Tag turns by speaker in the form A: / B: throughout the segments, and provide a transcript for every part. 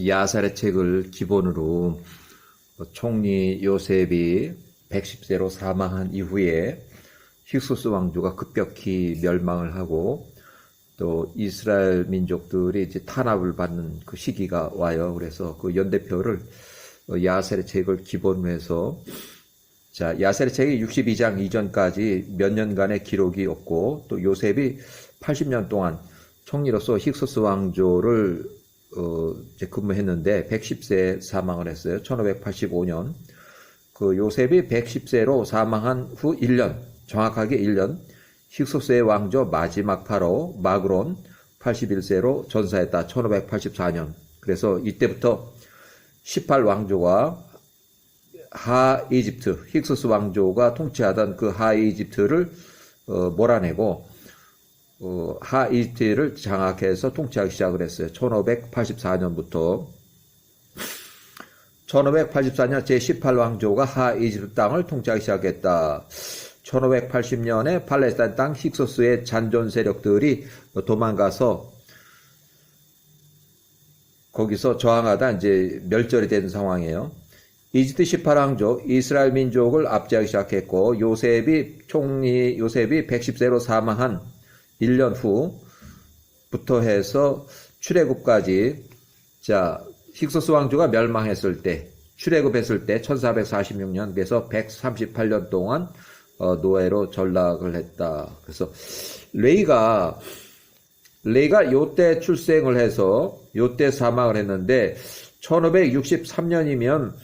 A: 야살의 책을 기본으로 총리 요셉이 110세로 사망한 이후에 힉소스 왕조가 급격히 멸망을 하고 또 이스라엘 민족들이 이제 탄압을 받는 그 시기가 와요. 그래서 그 연대표를 야살의 책을 기본으로 해서 자, 야살의 책이 62장 이전까지 몇 년간의 기록이 없고 또 요셉이 80년 동안 총리로서 힉소스 왕조를 이제 근무했는데 110세에 사망을 했어요. 1585년. 그 요셉이 110세로 사망한 후 1년, 정확하게 1년, 힉소스의 왕조 마지막 파로 마그론 81세로 전사했다. 1584년. 그래서 이때부터 18왕조가 하이집트, 힉소스 왕조가 통치하던 그 하이집트를 몰아내고 하이집트를 장악해서 통치하기 시작을 했어요. 1584년부터 1584년 제18왕조가 하이집트 땅을 통치하기 시작했다. 1580년에 팔레스타인 땅 힉소스의 잔존 세력들이 도망가서 거기서 저항하다 이제 멸절이 된 상황이에요. 이집트 18왕조 이스라엘 민족을 압제하기 시작했고 총리 요셉이 110세로 사망한 1년 후부터 해서 출애굽까지 자 힉소스 왕조가 멸망했을 때 출애굽했을 때 1446년 그래서 138년 동안 노예로 전락을 했다. 그래서 레이가 요때 출생을 해서 요때 사망을 했는데 1563년이면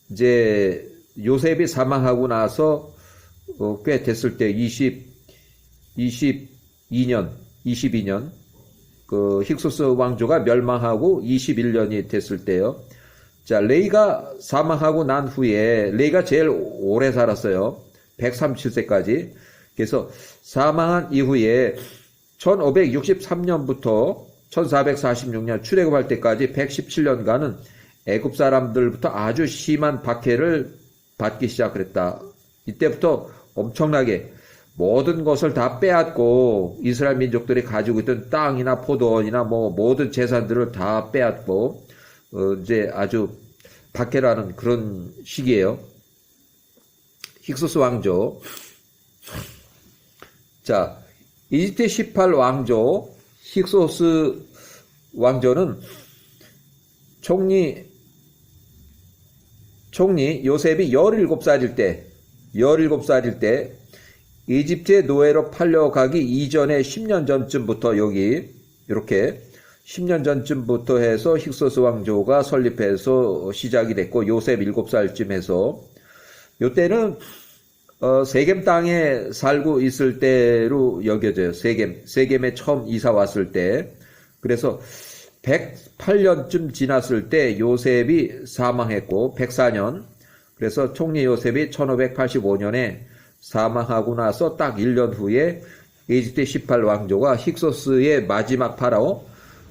A: 이제 요셉이 사망하고 나서 꽤 됐을 때 22년 그 힉소스 왕조가 멸망하고 21년이 됐을 때요. 자, 레이가 사망하고 난 후에 레이가 제일 오래 살았어요. 137세까지. 그래서 사망한 이후에 1563년부터 1446년 출애굽할 때까지 117년간은 애굽 사람들부터 아주 심한 박해를 받기 시작했다. 이때부터 엄청나게 모든 것을 다 빼앗고 이스라엘 민족들이 가지고 있던 땅이나 포도원이나 뭐 모든 재산들을 다 빼앗고 이제 아주 박해를 하는 그런 시기예요. 힉소스 왕조. 자, 이집트 18왕조 힉소스 왕조는 총리 요셉이 17살일 때 이집트의 노예로 팔려가기 이전에 10년 전쯤부터 여기 이렇게 10년 전쯤부터 해서 힉소스 왕조가 설립해서 시작이 됐고 요셉 7살쯤 해서 요때는 세겜 땅에 살고 있을 때로 여겨져요. 세겜에 처음 이사 왔을 때. 그래서 108년쯤 지났을 때 요셉이 사망했고 104년. 그래서 총리 요셉이 1585년에 사망하고 나서 딱 1년 후에 이집트 18왕조가 힉소스의 마지막 파라오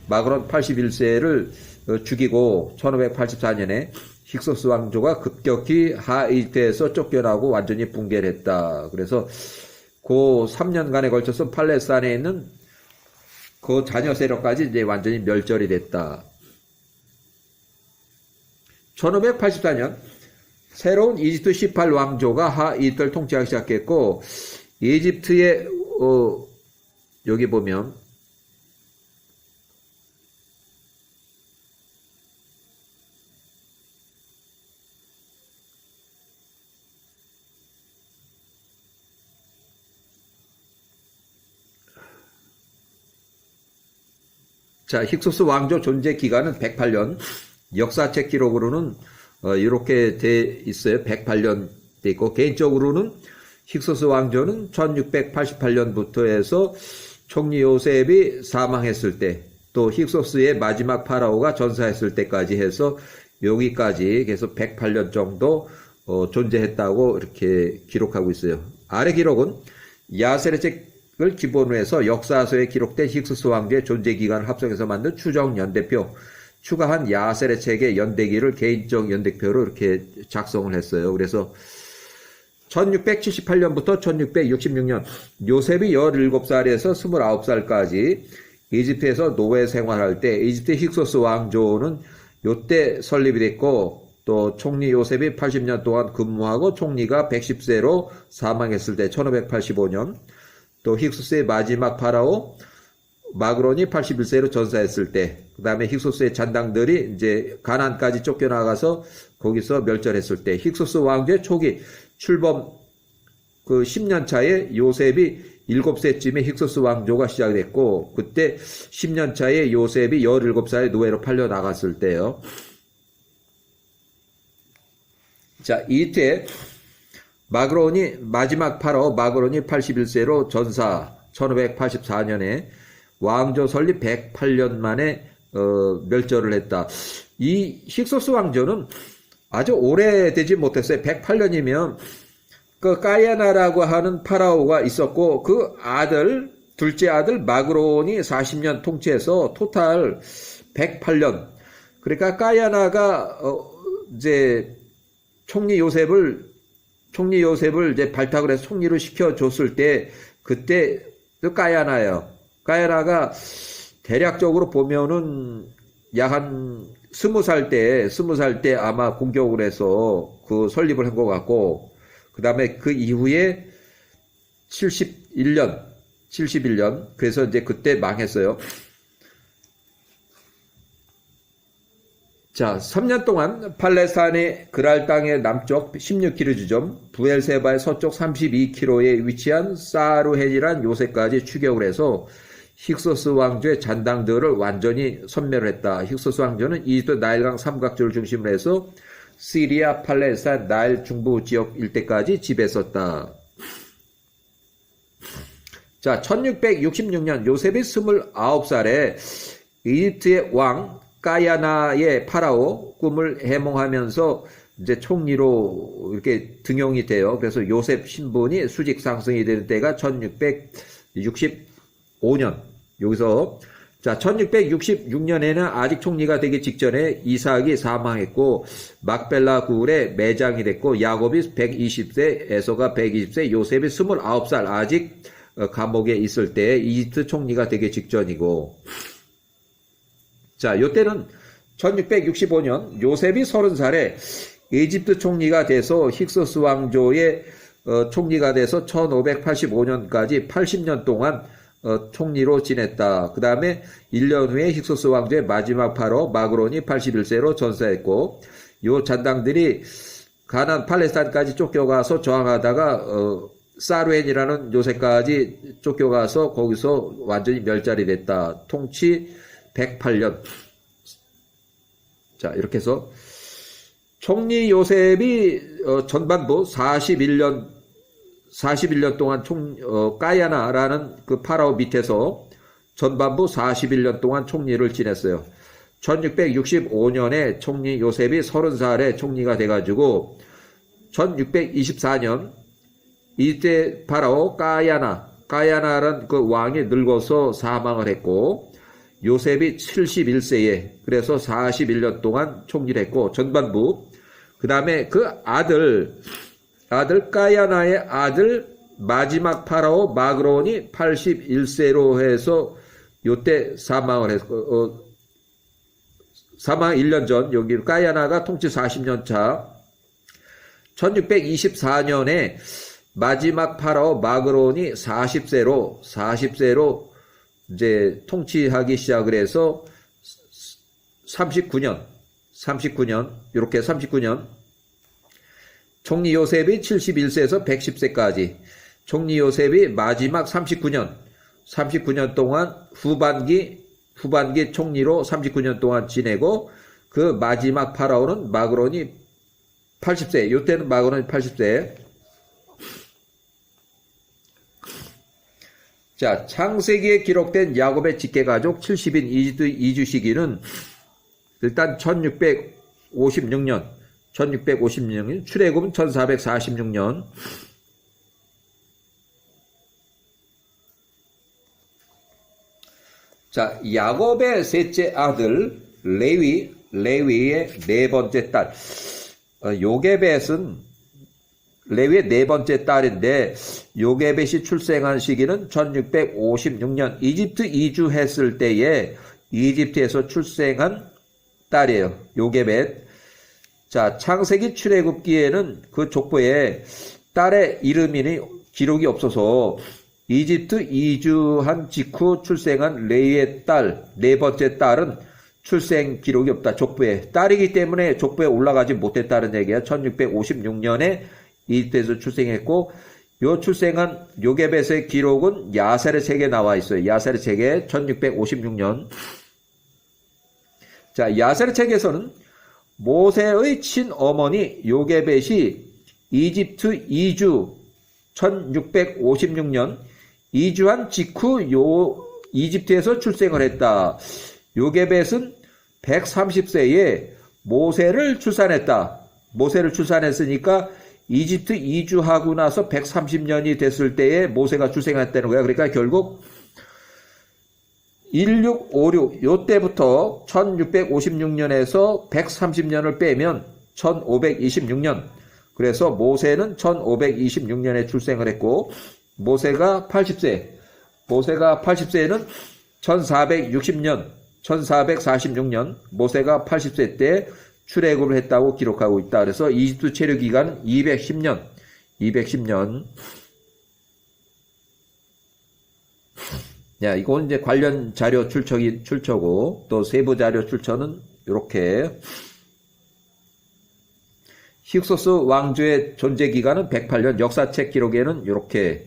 A: 마그론 81세를 죽이고 1584년에 힉소스 왕조가 급격히 하이집트에서 쫓겨나고 완전히 붕괴를 했다. 그래서 그 3년간에 걸쳐서 팔레스타인에 있는 그 자녀 세력까지 이제 완전히 멸절이 됐다. 1584년 새로운 이집트 18왕조가 하이집트를 통치하기 시작했고 이집트의 여기 보면 자, 힉소스 왕조 존재 기간은 108년. 역사책 기록으로는 이렇게 돼 있어요. 108년 돼 있고 개인적으로는 힉소스 왕조는 1688년부터 해서 총리 요셉이 사망했을 때 또 힉소스의 마지막 파라오가 전사했을 때까지 해서 여기까지 계속 108년 정도 존재했다고 이렇게 기록하고 있어요. 아래 기록은 야셀의 책을 기본으로 해서 역사서에 기록된 힉소스 왕조의 존재 기간을 합성해서 만든 추정 연대표, 추가한 야셀의 책의 연대기를 개인적 연대표로 이렇게 작성을 했어요. 그래서 1678년부터 1666년 요셉이 17살에서 29살까지 이집트에서 노예 생활할 때 이집트 힉소스 왕조는 요때 설립이 됐고, 또 총리 요셉이 80년 동안 근무하고 총리가 110세로 사망했을 때 1585년, 또 힉소스의 마지막 파라오 마그론이 81세로 전사했을 때, 그 다음에 힉소스의 잔당들이 이제 가나안까지 쫓겨나가서 거기서 멸절했을 때, 힉소스 왕조의 초기 출범 그 10년 차에 요셉이 7세쯤에 힉소스 왕조가 시작됐고, 그때 10년 차에 요셉이 17살에 노예로 팔려 나갔을 때요. 자, 이때 마그론이 마지막 파라오 마그론이 81세로 전사, 1584년에 왕조 설립 108년 만에 멸절을 했다. 이 힉소스 왕조는 아주 오래되지 못했어요. 108년이면 그 까야나라고 하는 파라오가 있었고, 그 아들, 둘째 아들 마그론이 40년 통치해서 토탈 108년. 그러니까 까야나가 이제 총리 요셉을 이제 발탁을 해서 총리로 시켜줬을 때, 그때 그 까야나예요. 까야나가 대략적으로 보면은 약 한 20살 때 아마 공격을 해서 그 설립을 한 것 같고, 그 다음에 그 이후에 71년, 그래서 이제 그때 망했어요. 자, 3년 동안 팔레스타인의 그랄 땅의 남쪽 16km 지점, 부엘세바의 서쪽 32km에 위치한 사르헨이란 요새까지 추격을 해서 힉소스 왕조의 잔당들을 완전히 섬멸을 했다. 힉소스 왕조는 이집트 나일강 삼각지를 중심으로 해서 시리아, 팔레스타인, 나일 중부 지역 일대까지 지배했었다. 자, 1666년 요셉이 29살에 이집트의 왕 까야나의 파라오 꿈을 해몽하면서 이제 총리로 이렇게 등용이 돼요. 그래서 요셉 신분이 수직 상승이 되는 때가 1665년. 여기서 자, 1666년에는 아직 총리가 되기 직전에 이삭이 사망했고, 막벨라 굴에 매장이 됐고, 야곱이 120세, 에서가 120세, 요셉이 29살 아직 감옥에 있을 때 이집트 총리가 되기 직전이고, 자, 요때는 1665년 요셉이 30살에 이집트 총리가 돼서 힉소스 왕조의 총리가 돼서 1585년까지 80년 동안 총리로 지냈다. 그 다음에 1년 후에 힉소스 왕조의 마지막 파라오 마그론이 81세로 전사했고, 요 잔당들이 가나안 팔레스타인까지 쫓겨가서 저항하다가 사르헨이라는 요새까지 쫓겨가서 거기서 완전히 멸절이 됐다. 통치 108년. 자, 이렇게 해서 총리 요셉이 전반부 41년 동안 까야나라는 그 파라오 밑에서 전반부 41년 동안 총리를 지냈어요. 1665년에 총리 요셉이 30살에 총리가 돼가지고 1624년 이때 파라오 까야나라는 그 왕이 늙어서 사망을 했고, 요셉이 71세에 그래서 41년 동안 총리를 했고, 전반부. 그 다음에 그 아들 까야나의 아들 마지막 파라오 마그론이 81세로 해서 요때 사망을 했고, 사망 1년 전, 여기 까야나가 통치 40년 차 1624년에 마지막 파라오 마그론이 40세로 이제 통치하기 시작을 해서 39년 이렇게 39년 총리 요셉이 71세에서 110세까지 총리 요셉이 마지막 39년 동안 후반기 총리로 39년 동안 지내고, 그 마지막 파라오는 마그론이 80세, 요때는 마그론이 80세. 자, 창세기에 기록된 야곱의 직계가족 70인 이집트 이주 시기는 일단 1656년, 출애굽은 1446년. 자, 야곱의 셋째 아들 레위의 네 번째 딸 요게벳은 레위의 네 번째 딸인데 요게벳이 출생한 시기는 1656년 이집트 이주했을 때에 이집트에서 출생한 딸이에요. 요게벳. 자, 창세기 출애굽기에는 그 족보에 딸의 이름이 기록이 없어서 이집트 이주한 직후 출생한 레위의 딸, 네 번째 딸은 출생 기록이 없다. 족보에. 딸이기 때문에 족보에 올라가지 못했다는 얘기야. 1656년에 이집트에서 출생했고 요 출생한 요게벳의 기록은 야셀의 책에 나와 있어요. 야셀의 책에 1656년. 자, 야셀의 책에서는 모세의 친어머니 요게벳이 이집트 이주 1656년 이주한 직후 이집트에서 출생을 했다. 요게벳은 130세에 모세를 출산했다. 모세를 출산했으니까 이집트 이주하고 나서 130년이 됐을 때에 모세가 출생했다는 거야. 그러니까 결국 1656 요때부터 1656년에서 130년을 빼면 1526년. 그래서 모세는 1526년에 출생을 했고 모세가 80세. 모세가 80세는 1460년, 1446년 모세가 80세 때 출애굽을 했다고 기록하고 있다. 그래서 이집트 체류 기간은 210년. 210년. 야, 이건 이제 관련 자료 출처고 또 세부 자료 출처는 이렇게 힉소스 왕조의 존재 기간은 108년, 역사책 기록에는 이렇게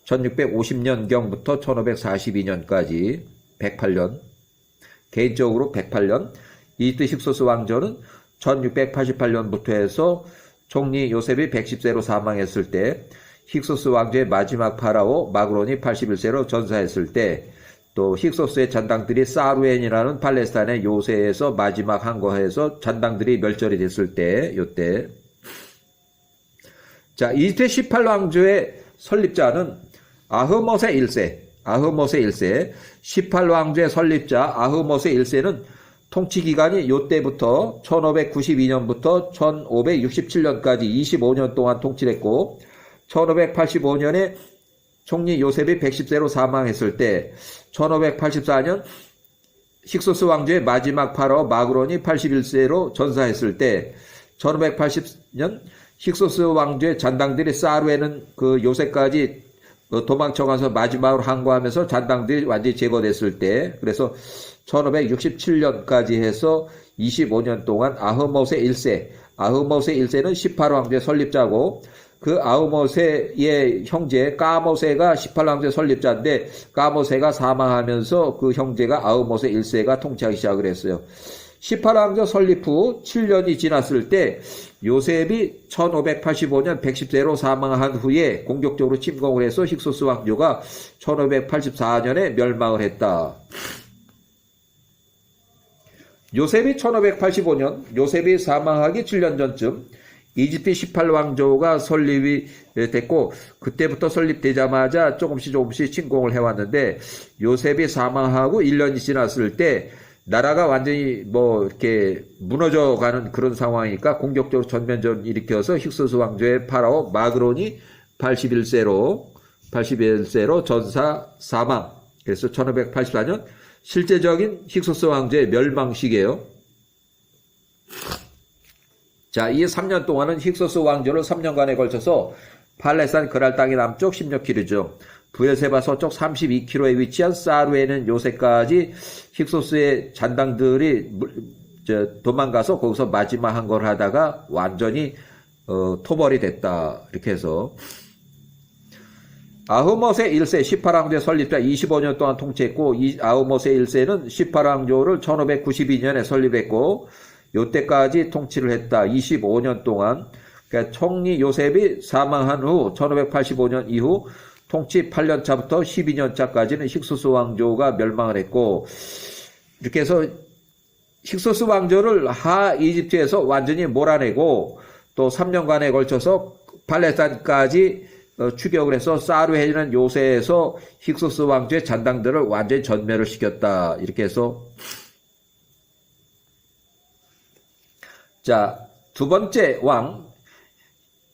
A: 1650년경부터 1542년까지 108년, 개인적으로 108년, 이집트 힉소스 왕조는 1688년부터 해서 총리 요셉이 110세로 사망했을 때, 힉소스 왕조의 마지막 파라오 마그론이 81세로 전사했을 때, 또 힉소스의 잔당들이 사루엔이라는 팔레스타인의 요새에서 마지막 항거해서 잔당들이 멸절이 됐을 때, 요때. 자, 이집트 18왕조의 설립자는 아흐모세 1세, 아흐모세 1세, 18왕조의 설립자 아흐모세 1세는 통치 기간이 요때부터 1592년부터 1567년까지 25년 동안 통치를 했고 1585년에 총리 요셉이 110세로 사망했을 때 1584년 힉소스 왕조의 마지막 파라오 마그론이 81세로 전사했을 때 1580년 힉소스 왕조의 잔당들이 사루에는 그 요새까지 도망쳐가서 마지막으로 항거하면서 잔당들이 완전히 제거됐을 때 그래서 1567년까지 해서 25년 동안 아흐모세 1세, 아흐모세 1세는 18왕조의 설립자고 그 아흐모세의 형제 까모세가 18왕조의 설립자인데 까모세가 사망하면서 그 형제가 아흐모세 1세가 통치하기 시작을 했어요. 18왕조 설립 후 7년이 지났을 때 요셉이 1585년 110세로 사망한 후에 공격적으로 침공을 해서 힉소스 왕조가 1584년에 멸망을 했다. 요셉이 1585년 요셉이 사망하기 7년 전쯤 이집트 18왕조가 설립이 됐고 그때부터 설립되자마자 조금씩 침공을 해왔는데 요셉이 사망하고 1년이 지났을 때 나라가 완전히 이렇게 무너져가는 그런 상황이니까 공격적으로 전면전 일으켜서 힉소스 왕조의 파라오 마그론이 81세로 전사 사망. 그래서 1584년 실제적인 힉소스 왕조의 멸망 시기예요. 자, 이 3년 동안은 힉소스 왕조를 3년간에 걸쳐서 팔레스타인 그랄 땅의 남쪽 16km죠. 부엘세바 서쪽 32km에 위치한 사루에는 요새까지 힉소스의 잔당들이 도망가서 거기서 마지막 항거를 하다가 완전히 토벌이 됐다. 이렇게 해서 아흐모세 1세 18왕조의 설립자 25년 동안 통치했고 아흐모세 1세는 18왕조를 1592년에 설립했고 요때까지 통치를 했다. 25년 동안. 그러니까 총리 요셉이 사망한 후 1585년 이후 통치 8년 차부터 12년 차까지는 힉소스 왕조가 멸망을 했고 이렇게 해서 힉소스 왕조를 하 이집트에서 완전히 몰아내고 또 3년간에 걸쳐서 팔레스타인까지 추격을 해서 사루헤라는 요새에서 힉소스 왕조의 잔당들을 완전히 전멸을 시켰다. 이렇게 해서 자, 두 번째 왕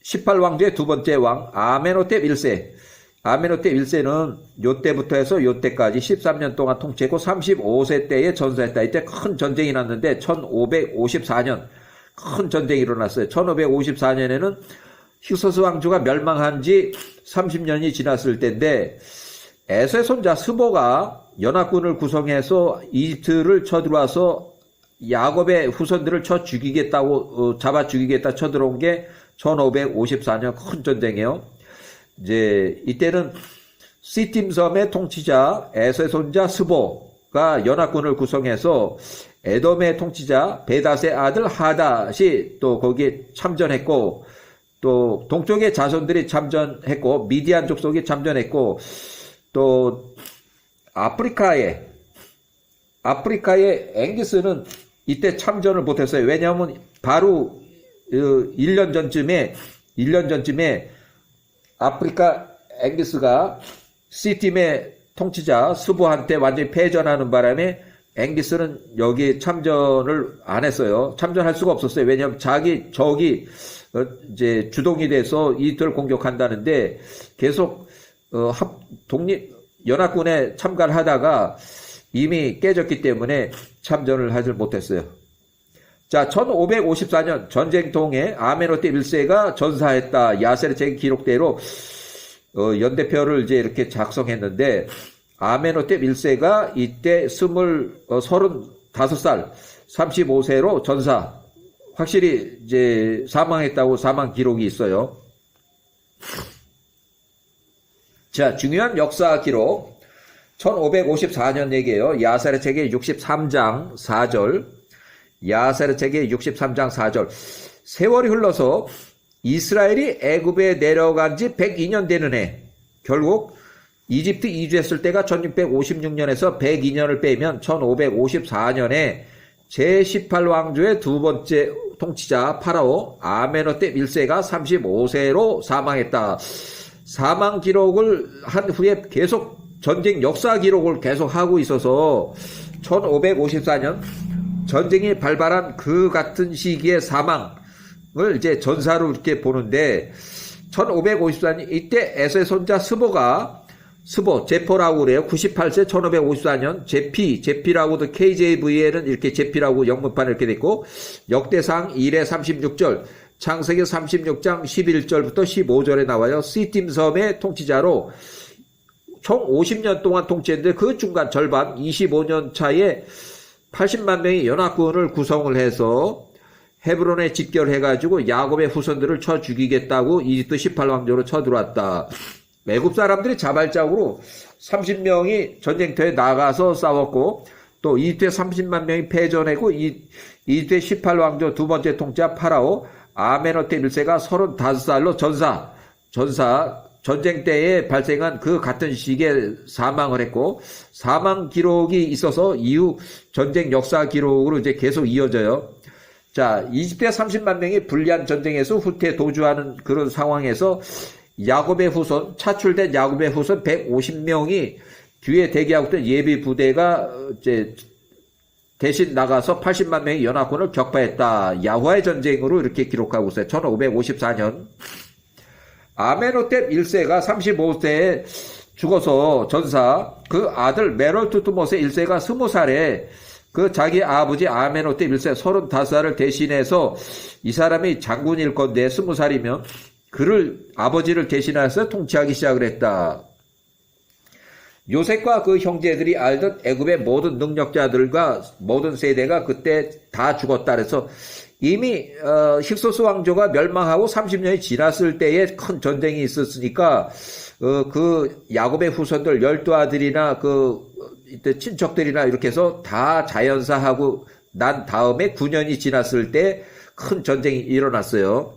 A: 18왕조의 두 번째 왕 아멘호텝 1세. 아멘호텝 1세는 요때부터 해서 요때까지 13년 동안 통치했고 35세 때에 전사했다. 이때 큰 전쟁이 났는데 1554년 큰 전쟁이 일어났어요. 1554년에는 힉소스 왕조가 멸망한 지 30년이 지났을 때인데 에서의 손자 스보가 연합군을 구성해서 이집트를 쳐들어와서 야곱의 후손들을 잡아 죽이겠다 쳐들어온 게 1554년 큰 전쟁이에요. 이제 이때는 시팀 섬의 통치자 에서의 손자 스보가 연합군을 구성해서 에돔의 통치자 베닷의 아들 하닷이 또 거기에 참전했고 또 동쪽의 자손들이 참전했고 미디안 족속이 참전했고 또 아프리카의 앵기스는 이때 참전을 못했어요. 왜냐하면 바로 1년 전쯤에 아프리카 앵기스가 C팀의 통치자 스보한테 완전히 패전하는 바람에 앵기스는 여기 참전을 안 했어요. 참전할 수가 없었어요. 왜냐하면 자기 적이 이제 주동이 돼서 이집트를 공격한다는데 계속 연합군에 참가를 하다가 이미 깨졌기 때문에 참전을 하지 못했어요. 자, 1554년 전쟁통에 아멘호텝 1세가 전사했다. 야셀의 책 기록대로 연대표를 이제 이렇게 작성했는데 아멘호텝 1세가 이때 35살 35세로 전사 확실히 이제 사망했다고 사망 기록이 있어요. 자, 중요한 역사 기록 1554년 얘기예요. 야살의 책의 63장 4절. 야살의 책의 63장 4절. 세월이 흘러서 이스라엘이 애굽에 내려간 지 102년 되는 해. 결국 이집트 이주했을 때가 1656년에서 102년을 빼면 1554년에 제18왕조의 두 번째 통치자 파라오 아멘호텝 1세가 35세로 사망했다. 사망 기록을 한 후에 계속 전쟁 역사 기록을 계속 하고 있어서 1554년 전쟁이 발발한 그 같은 시기의 사망을 이제 전사로 이렇게 보는데 1554년 이때 에서의 손자 제포라고 그래요. 98세 1554년 제피라고도 KJV에는 이렇게 제피라고 영문판에 이렇게 됐고 역대상 1회 36절 창세기 36장 11절부터 15절에 나와요. 시팀 섬의 통치자로 총 50년 동안 통치했는데 그 중간 절반 25년 차에 80만 명의 연합군을 구성을 해서 헤브론에 집결해가지고 야곱의 후손들을 쳐 죽이겠다고 이집트 18왕조로 쳐들어왔다. 애굽 사람들이 자발적으로 30명이 전쟁터에 나가서 싸웠고 또 이집트에 30만 명이 패전했고 이집트의 18왕조 두 번째 통치자 파라오 아멘호텝 1세가 35살로 전쟁 때에 발생한 그 같은 시기에 사망을 했고 사망 기록이 있어서 이후 전쟁 역사 기록으로 이제 계속 이어져요. 자, 이집트의 30만 명이 불리한 전쟁에서 후퇴 도주하는 그런 상황에서 차출된 야곱의 후손 150명이 뒤에 대기하고 있던 예비 부대가 이제 대신 나가서 80만 명의 연합군을 격파했다. 야후와의 전쟁으로 이렇게 기록하고 있어요. 1554년. 아멘호텝 1세가 35세에 죽어서 전사, 그 아들 메롤투트모스 1세가 20살에 그 자기 아버지 아멘호텝 1세 35살을 대신해서 이 사람이 장군일 건데 20살이면 아버지를 대신해서 통치하기 시작을 했다. 요셉과 그 형제들이 알던 애굽의 모든 능력자들과 모든 세대가 그때 다 죽었다. 그래서 이미 힉소스 왕조가 멸망하고 30년이 지났을 때에 큰 전쟁이 있었으니까 그 야곱의 후손들 12아들이나 이때 친척들이나 이렇게 해서 다 자연사하고 난 다음에 9년이 지났을 때 큰 전쟁이 일어났어요.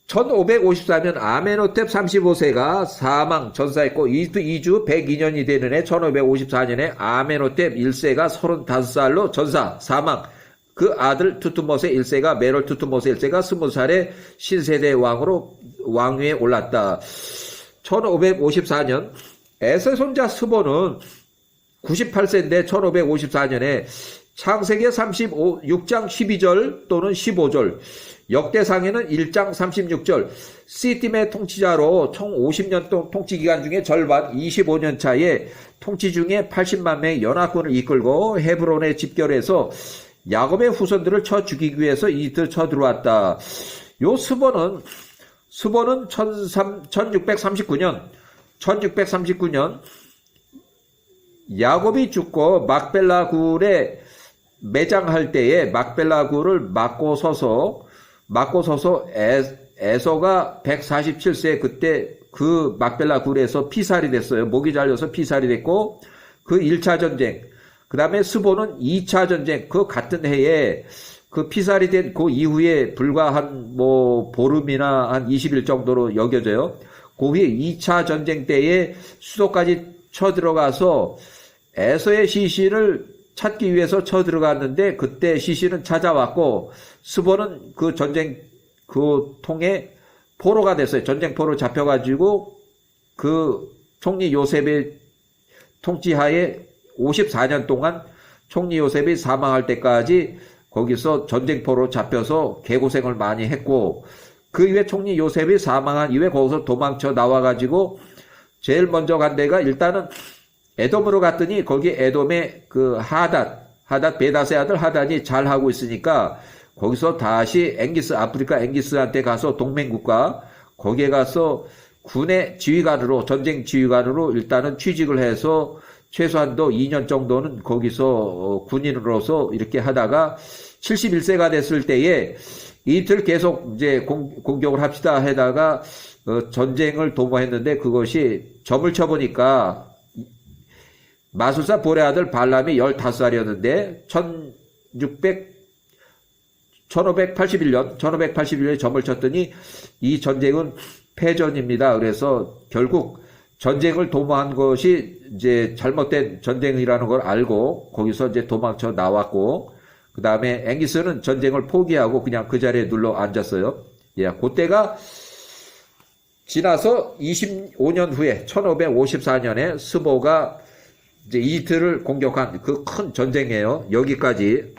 A: 1554년 아멘호텝 35세가 전사했고 이집트 이주 102년이 되는 해 1554년에 아멘호텝 1세가 35살로 사망. 그 아들 투트모세 1세가 메롤 투트모세 1세가 20살에 신세대 왕위에 올랐다. 1554년 에서의 손자 스보는 98세인데 1554년에 창세기 36장 12절 또는 15절, 역대상에는 1장 36절, 시팀의 통치자로 총 50년 통치 기간 중에 절반 25년 차에 통치 중에 80만 명의 연합군을 이끌고 헤브론에 집결해서 야곱의 후손들을 쳐 죽이기 위해서 이집트를 쳐 들어왔다. 요 스보는 1639년 야곱이 죽고 막벨라 굴에 매장할 때에 막벨라 굴을 막고 서서 에서가 147세 그때 그 막벨라 굴에서 피살이 됐어요. 목이 잘려서 피살이 됐고, 그 1차 전쟁, 그 다음에 스보는 2차 전쟁, 그 같은 해에 그 피살이 된 그 이후에 불과 한 보름이나 한 20일 정도로 여겨져요. 그 후에 2차 전쟁 때에 수도까지 쳐들어가서 에서의 시신을 찾기 위해서 쳐들어갔는데, 그때 시신은 찾아왔고, 스보는 그 전쟁 그 통에 포로가 됐어요. 전쟁포로 잡혀가지고 그 총리 요셉의 통치하에 54년 동안 총리 요셉이 사망할 때까지 거기서 전쟁포로 잡혀서 개고생을 많이 했고, 그 이후에 총리 요셉이 사망한 이후에 거기서 도망쳐 나와가지고 제일 먼저 간 데가 일단은 에돔으로 갔더니 거기 에돔의 그 하닷 베닷의 아들 하닷이 잘하고 있으니까 거기서 다시 아프리카 앵기스한테 가서 동맹국가 거기에 가서 군의 지휘관으로, 전쟁 지휘관으로 일단은 취직을 해서 최소한도 2년 정도는 거기서 군인으로서 이렇게 하다가 71세가 됐을 때에 이틀 계속 이제 공격을 합시다 하다가 전쟁을 도모했는데 그것이 점을 쳐보니까 마술사 볼의 아들 발람이 15살이었는데 1581년에 점을 쳤더니 이 전쟁은 패전입니다. 그래서 결국 전쟁을 도모한 것이 이제 잘못된 전쟁이라는 걸 알고 거기서 이제 도망쳐 나왔고, 그 다음에 앵기스는 전쟁을 포기하고 그냥 그 자리에 눌러 앉았어요. 예, 그때가 지나서 25년 후에 1554년에 스보가 이제 이집트를 공격한 그 큰 전쟁이에요. 여기까지